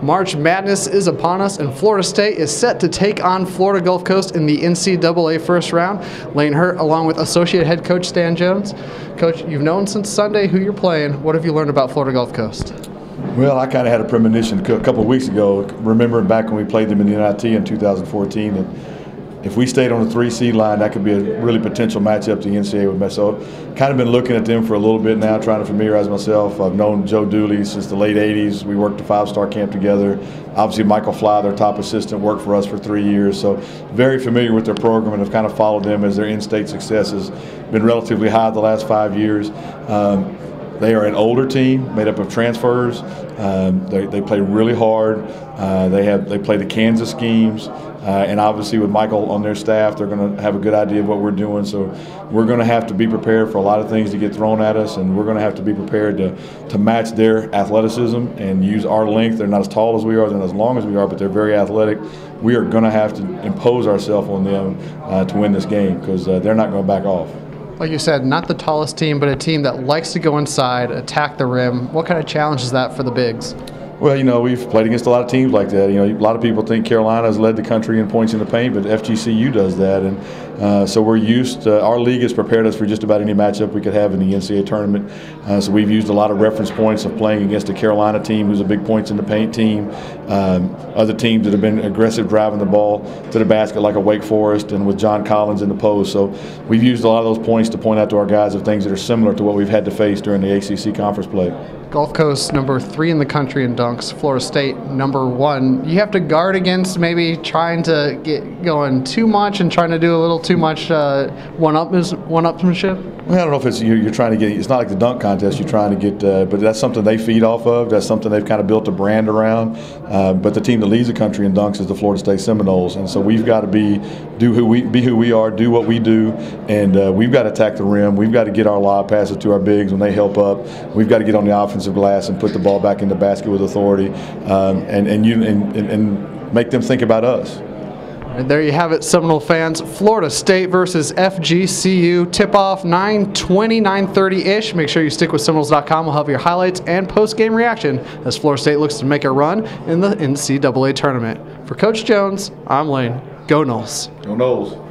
March Madness is upon us, and Florida State is set to take on Florida Gulf Coast in the NCAA first round. Lane Hurt, along with Associate Head Coach Stan Jones. Coach, you've known since Sunday who you're playing. What have you learned about Florida Gulf Coast? Well, I kind of had a premonition a couple of weeks ago, remembering back when we played them in the NIT in 2014, that if we stayed on the 3 seed line, that could be a really potential matchup to the NCAA with me. So I've kind of been looking at them for a little bit now, trying to familiarize myself. I've known Joe Dooley since the late 80s. We worked a 5-star camp together. Obviously, Michael Fly, their top assistant, worked for us for 3 years. So very familiar with their program and have kind of followed them as their in-state success has been relatively high the last 5 years. They are an older team made up of transfers. They play really hard. They play the Kansas schemes, and obviously with Michael on their staff, they're going to have a good idea of what we're doing. So we're going to have to be prepared for a lot of things to get thrown at us, and we're going to have to be prepared to match their athleticism and use our length. They're not as tall as we are, they're not as long as we are, but they're very athletic. We are going to have to impose ourselves on them to win this game because they're not going to back off. Like you said, not the tallest team, but a team that likes to go inside, attack the rim. What kind of challenge is that for the bigs? Well, we've played against a lot of teams like that. A lot of people think Carolina has led the country in points in the paint, but FGCU does that. And so we're used to, our league has prepared us for just about any matchup we could have in the NCAA tournament. So we've used a lot of reference points of playing against a Carolina team who's a big points in the paint team, other teams that have been aggressive driving the ball to the basket like a Wake Forest and with John Collins in the post. So we've used a lot of those points to point out to our guys of things that are similar to what we've had to face during the ACC conference play. Gulf Coast number 3 in the country in dunks. Florida State number 1. You have to guard against maybe trying to get going too much and trying to do a little too much one-upmanship. Well, I don't know if it's you're trying to get. It's not like the dunk contest. You're trying to get, but that's something they feed off of. That's something they've kind of built a brand around. But the team that leads the country in dunks is the Florida State Seminoles, and so we've got to be who we are, do what we do, and we've got to attack the rim. We've got to get our lob passes to our bigs when they help up. We've got to get on the offensive glass and put the ball back in the basket with authority, and make them think about us. And there you have it, Seminole fans. Florida State versus FGCU. Tip-off 9:20, 9:30-ish. Make sure you stick with Seminoles.com. We'll have your highlights and post-game reaction as Florida State looks to make a run in the NCAA tournament. For Coach Jones, I'm Lane. Go Noles. Go Noles.